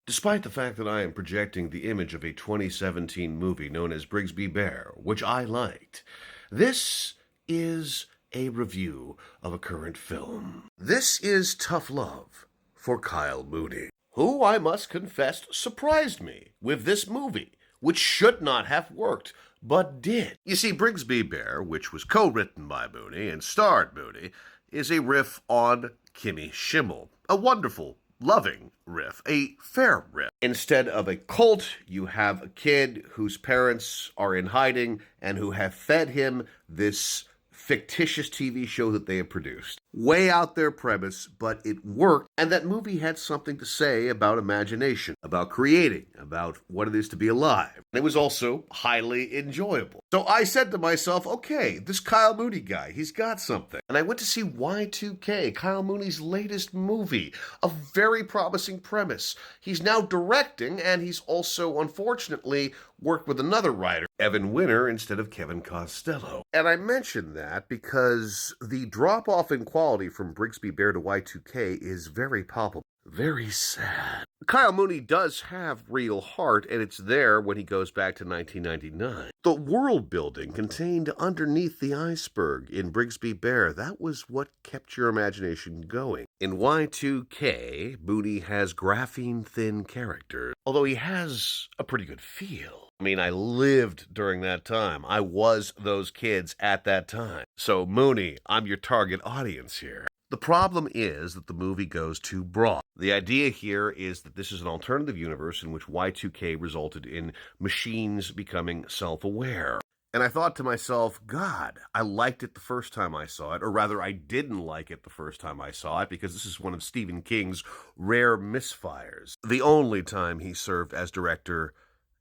Despite the fact that I am projecting the image of a 2017 movie known as Brigsby Bear, which I liked, this is a review of a current film. This is Tough Love for Kyle Mooney, who I must confess surprised me with this movie, which should not have worked, but did. You see, Brigsby Bear, which was co-written by Mooney and starred Mooney, is a riff on Kimmy Schimmel, a wonderful, loving riff, a fair riff. Instead of a cult, you have a kid whose parents are in hiding and who have fed him this fictitious TV show that they have produced. Way out there premise, but it worked, and that movie had something to say about imagination, about creating, about what it is to be alive. It was also highly enjoyable. So I said to myself, okay, this Kyle Mooney guy, he's got something. And I went to see Y2K, Kyle Mooney's latest movie, a very promising premise. He's now directing, and he's also, unfortunately, worked with another writer, Evan Winter, instead of Kevin Costello. And I mention that because the drop-off in quality from Brigsby Bear to Y2K is very palpable. Very sad. Kyle Mooney does have real heart, and it's there when he goes back to 1999. The world building contained underneath the iceberg in Brigsby Bear, that was what kept your imagination going. In Y2K, Mooney has graphene-thin characters, although he has a pretty good feel. I mean, I lived during that time. I was those kids at that time. So, Mooney, I'm your target audience here. The problem is that the movie goes too broad. The idea here is that this is an alternative universe in which Y2K resulted in machines becoming self-aware. And I thought to myself, God, I liked it the first time I saw it, or rather I didn't like it the first time I saw it, because this is one of Stephen King's rare misfires. The only time he served as director,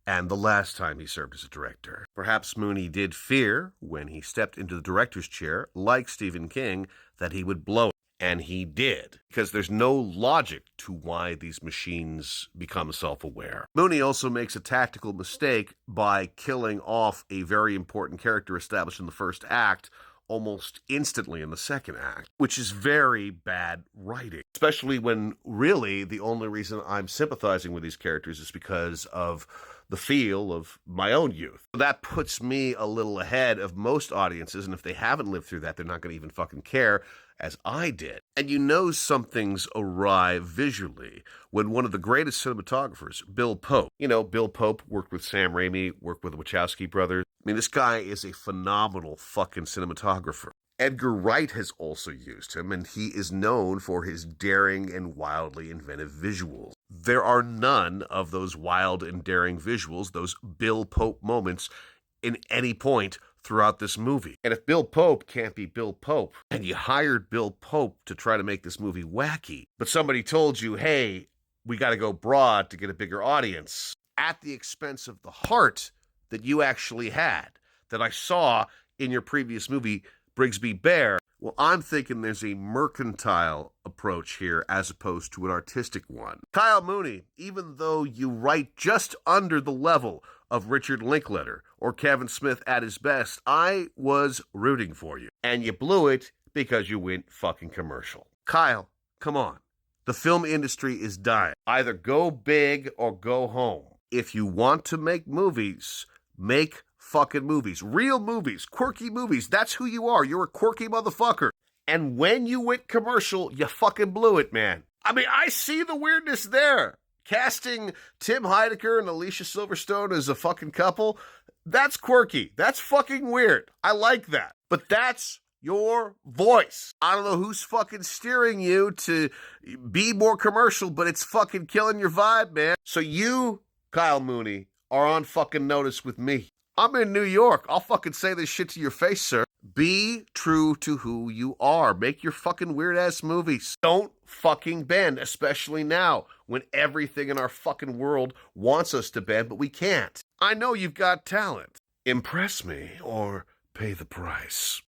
and the last time he served as a director. Perhaps Mooney did fear, when he stepped into the director's chair, like Stephen King, that he would blow it. And he did, because there's no logic to why these machines become self-aware. Mooney also makes a tactical mistake by killing off a very important character established in the first act almost instantly in the second act, which is very bad writing, especially when really the only reason I'm sympathizing with these characters is because of the feel of my own youth. That puts me a little ahead of most audiences, and if they haven't lived through that, they're not going to even fucking care, as I did. And you know something's awry visually when one of the greatest cinematographers, Bill Pope, Bill Pope worked with Sam Raimi, worked with the Wachowski brothers. I mean, this guy is a phenomenal fucking cinematographer. Edgar Wright has also used him, and he is known for his daring and wildly inventive visuals. There are none of those wild and daring visuals, those Bill Pope moments, in any point throughout this movie. And if Bill Pope can't be Bill Pope, and you hired Bill Pope to try to make this movie wacky, but somebody told you, hey, we got to go broad to get a bigger audience, at the expense of the heart that you actually had, that I saw in your previous movie, Brigsby Bear, well, I'm thinking there's a mercantile approach here as opposed to an artistic one. Kyle Mooney, even though you write just under the level of Richard Linklater or Kevin Smith at his best, I was rooting for you. And you blew it because you went fucking commercial. Kyle, come on. The film industry is dying. Either go big or go home. If you want to make movies, make fucking movies. Real movies. Quirky movies. That's who you are. You're a quirky motherfucker. And when you went commercial, you fucking blew it, man. I mean, I see the weirdness there. Casting Tim Heidecker and Alicia Silverstone as a fucking couple, that's quirky. That's fucking weird. I like that. But that's your voice. I don't know who's fucking steering you to be more commercial, but it's fucking killing your vibe, man. So you, Kyle Mooney, are on fucking notice with me. I'm in New York. I'll fucking say this shit to your face, sir. Be true to who you are. Make your fucking weird-ass movies. Don't fucking bend, especially now, when everything in our fucking world wants us to bend, but we can't. I know you've got talent. Impress me or pay the price.